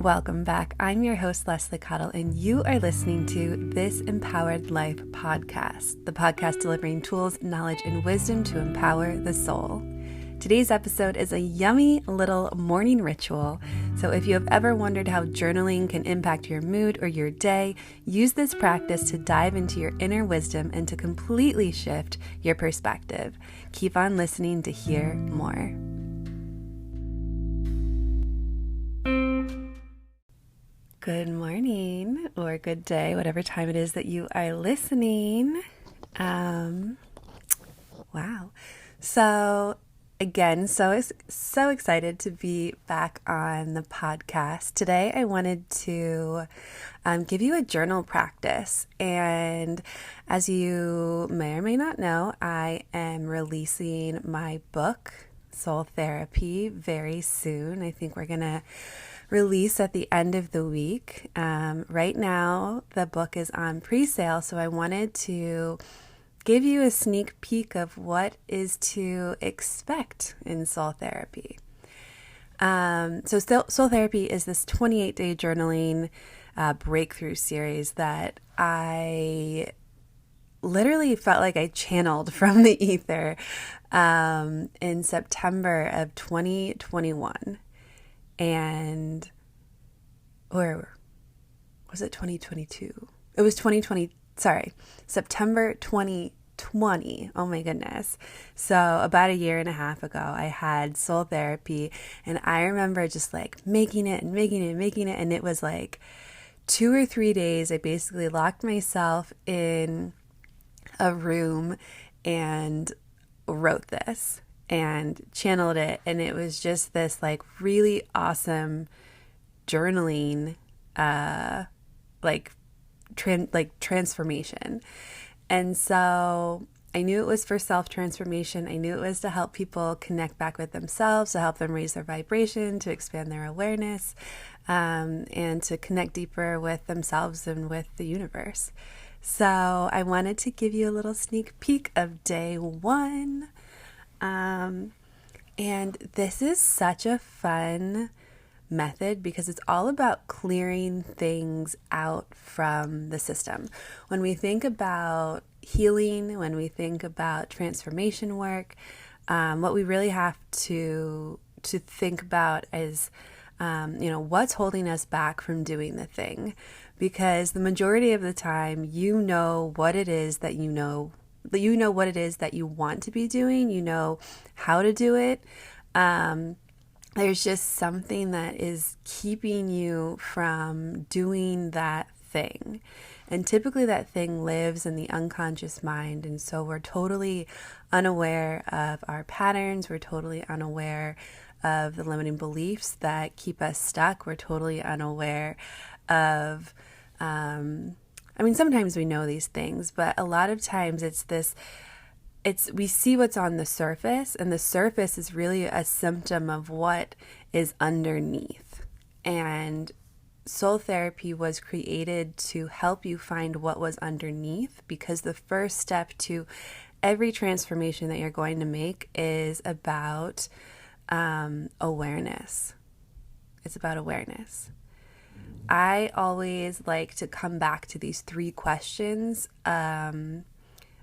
Welcome back. I'm your host, Leslie Cottle, and you are listening to This Empowered Life podcast, the podcast delivering tools, knowledge, and wisdom to empower the soul. Today's episode is a yummy little morning ritual. So if you have ever wondered how journaling can impact your mood or your day, use this practice to dive into your inner wisdom and to completely shift your perspective. Keep on listening to hear more. Good morning or good day, whatever time it is that you are listening. Wow. So again, so excited to be back on the podcast. Today I wanted to give you a journal practice. And as you may or may not know, I am releasing my book, Soul Therapy, very soon. I think we're going to release at the end of the week. Right now, the book is on pre-sale, so I wanted to give you a sneak peek of what is to expect in Soul Therapy. So Soul Therapy is this 28-day journaling breakthrough series that I literally felt like I channeled from the ether in September of 2021. And, or was it 2022? It was 2020, September 2020. Oh my goodness. So about a year and a half ago, I had Soul Therapy, and I remember just like making it. And it was like 2 or 3 days. I basically locked myself in a room and wrote this and channeled it, and it was just this like really awesome journaling transformation. And so I knew it was for self-transformation. I knew it was to help people connect back with themselves, to help them raise their vibration, to expand their awareness, and to connect deeper with themselves and with the universe. So I wanted to give you a little sneak peek of day one. And this is such a fun method because it's all about clearing things out from the system. When we think about healing, when we think about transformation work, what we really have to think about is, what's holding us back from doing the thing? Because the majority of the time, you know what it is that you know what it is that you want to be doing, you know how to do it. There's just something that is keeping you from doing that thing. And typically that thing lives in the unconscious mind. And so we're totally unaware of our patterns. We're totally unaware of the limiting beliefs that keep us stuck. We're totally unaware of, sometimes we know these things, but a lot of times we see what's on the surface, and the surface is really a symptom of what is underneath. And Soul Therapy was created to help you find what was underneath, because the first step to every transformation that you're going to make is about awareness. It's about awareness. I always like to come back to these 3 questions that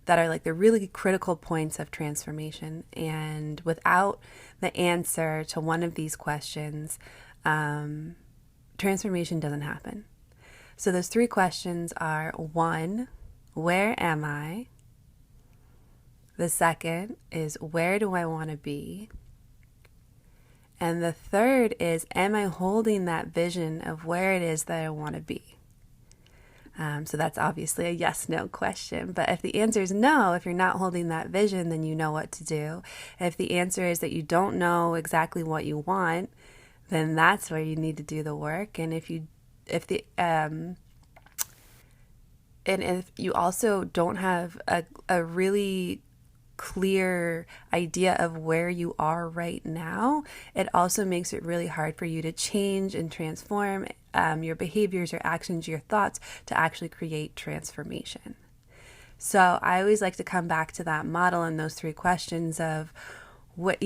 are like the really critical points of transformation. And without the answer to one of these questions, transformation doesn't happen. So those 3 questions are: 1, where am I? The second is, where do I want to be? And the third is, am I holding that vision of where it is that I want to be? So that's obviously a yes/no question. But if the answer is no, if you're not holding that vision, then you know what to do. If the answer is that you don't know exactly what you want, then that's where you need to do the work. And if you also don't have a really clear idea of where you are right now, it also makes it really hard for you to change and transform your behaviors, your actions, your thoughts to actually create transformation. So I always like to come back to that model and those 3 questions of what,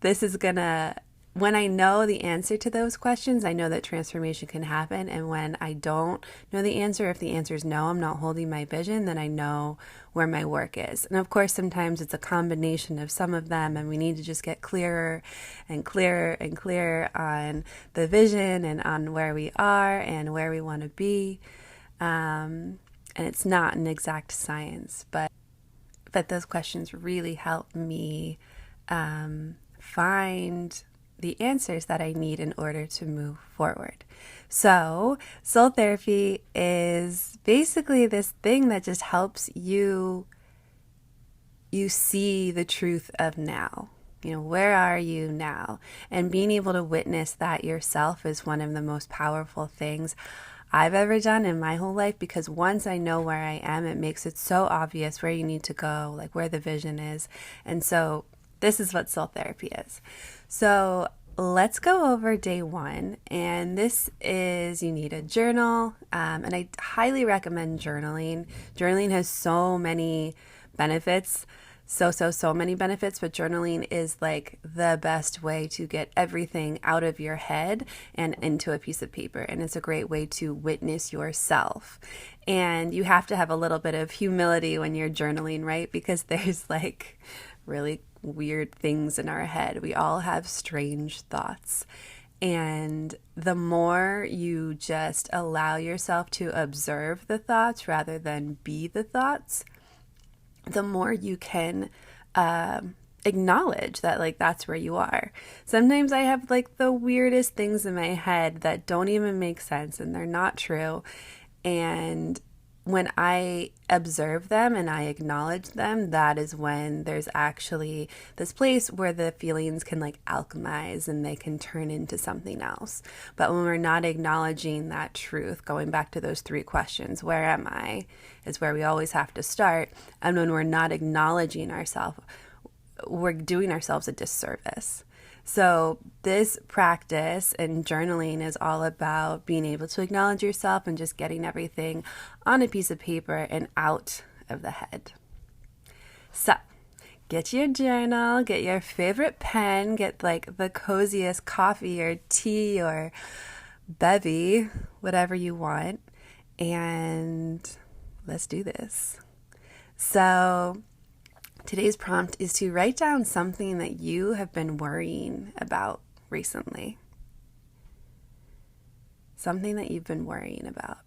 this is gonna when I know the answer to those questions, I know that transformation can happen. And when I don't know the answer, if the answer is no, I'm not holding my vision, then I know where my work is. And of course, sometimes it's a combination of some of them, and we need to just get clearer and clearer and clearer on the vision and on where we are and where we want to be. And it's not an exact science, but those questions really help me find the answers that I need in order to move forward. So, soul therapy is basically this thing that just helps you see the truth of now. Where are you now? And being able to witness that yourself is one of the most powerful things I've ever done in my whole life, because once I know where I am, it makes it so obvious where you need to go, like where the vision is. And so this is what soul therapy is. So let's go over day one. And this is, you need a journal. And I highly recommend journaling. Journaling has so many benefits. So many benefits, but journaling is like the best way to get everything out of your head and into a piece of paper. And it's a great way to witness yourself. And you have to have a little bit of humility when you're journaling, right? Because there's like really weird things in our head. We all have strange thoughts. And the more you just allow yourself to observe the thoughts rather than be the thoughts, the more you can acknowledge that, like, that's where you are. Sometimes I have like the weirdest things in my head that don't even make sense and they're not true. And when I observe them and I acknowledge them, that is when there's actually this place where the feelings can like alchemize and they can turn into something else. But when we're not acknowledging that truth, going back to those 3 questions, where am I, is where we always have to start. And when we're not acknowledging ourselves, we're doing ourselves a disservice. So this practice and journaling is all about being able to acknowledge yourself and just getting everything on a piece of paper and out of the head. So get your journal, get your favorite pen, get like the coziest coffee or tea or bevy, whatever you want, and let's do this. So today's prompt is to write down something that you have been worrying about recently. Something that you've been worrying about.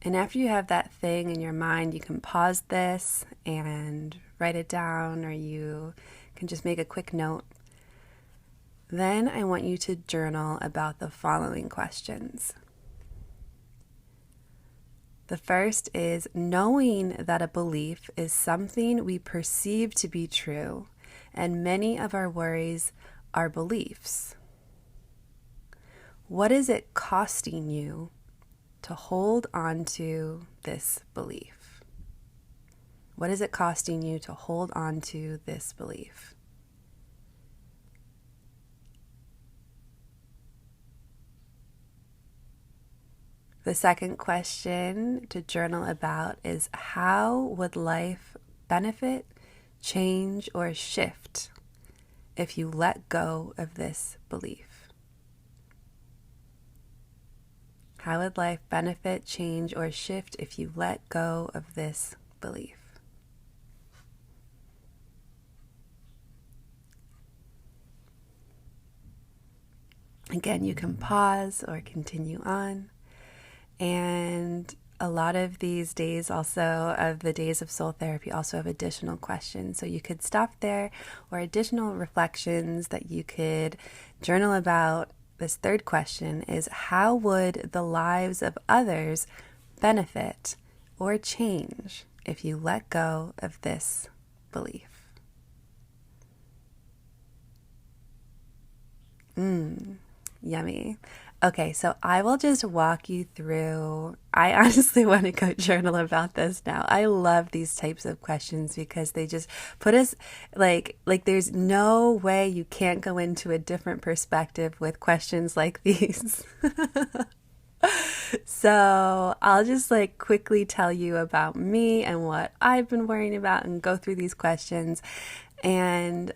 And after you have that thing in your mind, you can pause this and write it down, or you can just make a quick note. Then I want you to journal about the following questions. The first is knowing that a belief is something we perceive to be true, and many of our worries are beliefs. What is it costing you to hold on to this belief? What is it costing you to hold on to this belief? The second question to journal about is, how would life benefit, change, or shift if you let go of this belief? How would life benefit, change, or shift if you let go of this belief? Again, you can pause or continue on. And a lot of these days also, of the days of soul therapy, also have additional questions. So you could stop there, or additional reflections that you could journal about. This third question is, how would the lives of others benefit or change if you let go of this belief? Yummy. Okay, so I will just walk you through. I honestly want to go journal about this now. I love these types of questions because they just put us like there's no way you can't go into a different perspective with questions like these. So So I'll just like quickly tell you about me and what I've been worrying about and go through these questions. And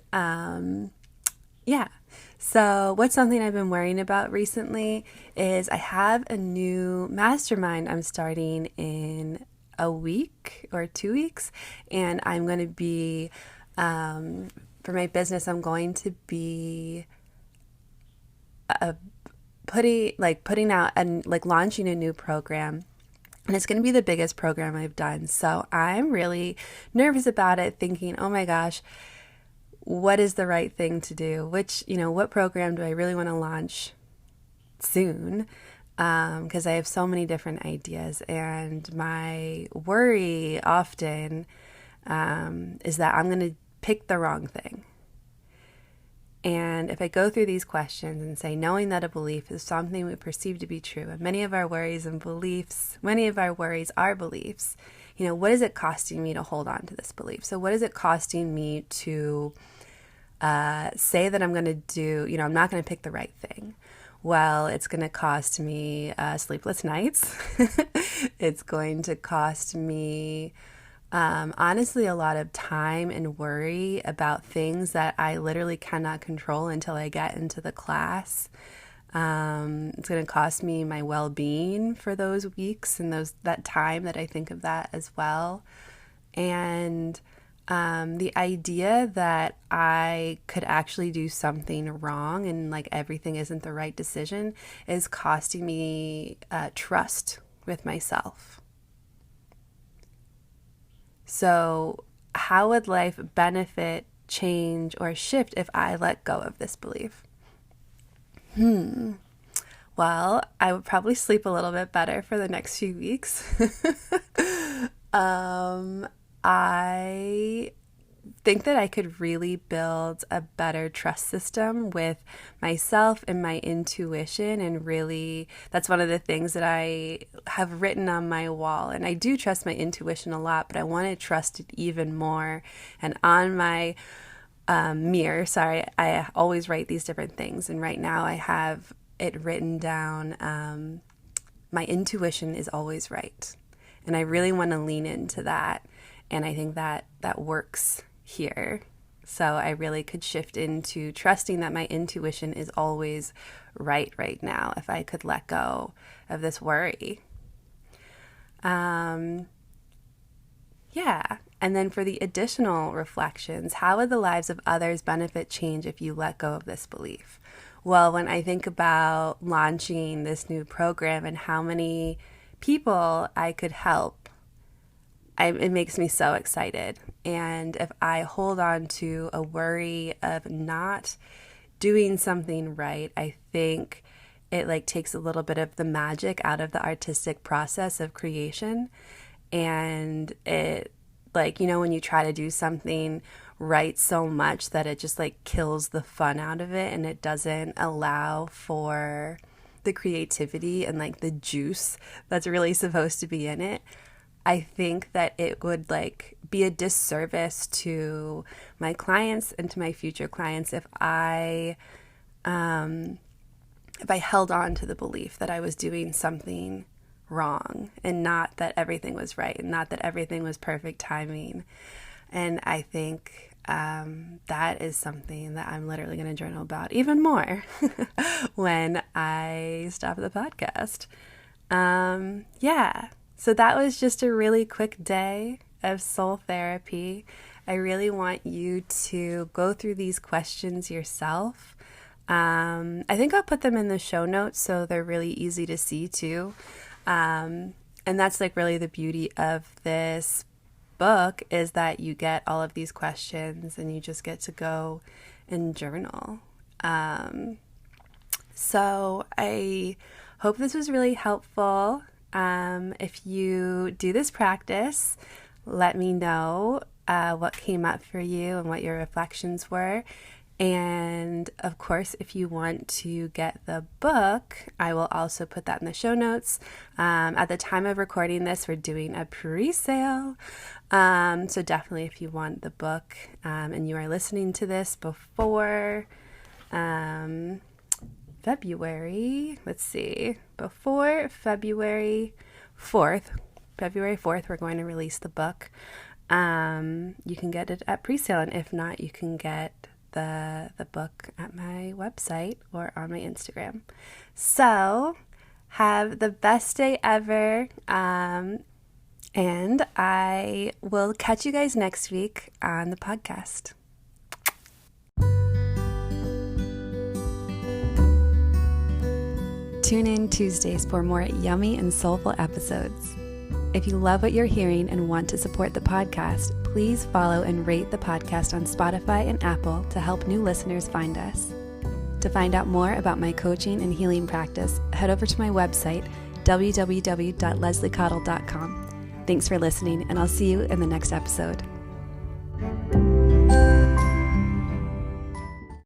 yeah. So what's something I've been worrying about recently is I have a new mastermind I'm starting in a week or 2 weeks. And I'm going to be, for my business, I'm going to be putting out and like launching a new program, and it's going to be the biggest program I've done. So I'm really nervous about it, thinking, oh my gosh, what is the right thing to do? What program do I really want to launch soon? Because I have so many different ideas, and my worry often is that I'm going to pick the wrong thing. And if I go through these questions and say, knowing that a belief is something we perceive to be true, and many of our worries are beliefs, what is it costing me to hold on to this belief? So what is it costing me to say that I'm going to do, I'm not going to pick the right thing? Well, it's going to cost me sleepless nights. It's going to cost me honestly, a lot of time and worry about things that I literally cannot control until I get into the class. It's going to cost me my well-being for those weeks and that time that I think of that as well. And the idea that I could actually do something wrong and like everything isn't the right decision is costing me trust with myself. So how would life benefit, change, or shift if I let go of this belief? Well, I would probably sleep a little bit better for the next few weeks. I think that I could really build a better trust system with myself and my intuition, and really that's one of the things that I have written on my wall. And I do trust my intuition a lot, but I want to trust it even more. And on my mirror, I always write these different things, and right now I have it written down, my intuition is always right. And I really want to lean into that, and I think that works here. So I really could shift into trusting that my intuition is always right now if I could let go of this worry. Yeah. And then for the additional reflections, how would the lives of others benefit, change if you let go of this belief? Well, when I think about launching this new program and how many people I could help, it makes me so excited. And if I hold on to a worry of not doing something right, I think it like takes a little bit of the magic out of the artistic process of creation. And it when you try to do something right so much that it just like kills the fun out of it, and it doesn't allow for the creativity and like the juice that's really supposed to be in it. I think that it would like be a disservice to my clients and to my future clients if I held on to the belief that I was doing something wrong, and not that everything was right, and not that everything was perfect timing. And I think that is something that I'm literally going to journal about even more when I stop the podcast. Yeah. So that was just a really quick day of soul therapy. I really want you to go through these questions yourself. I think I'll put them in the show notes so they're really easy to see too. And that's like really the beauty of this book, is that you get all of these questions and you just get to go and journal. So I hope this was really helpful. If you do this practice, let me know what came up for you and what your reflections were. And of course, if you want to get the book, I will also put that in the show notes. At the time of recording this, we're doing a pre-sale. So definitely if you want the book and you are listening to this before February, let's see, before February 4th, we're going to release the book. You can get it at pre-sale, and if not, you can get the book at my website or on my Instagram. So have the best day ever, and I will catch you guys next week on the podcast. Tune in Tuesdays for more yummy and soulful episodes. If you love what you're hearing and want to support the podcast, please follow and rate the podcast on Spotify and Apple to help new listeners find us. To find out more about my coaching and healing practice, head over to my website, www.lesliecottle.com. Thanks for listening, and I'll see you in the next episode.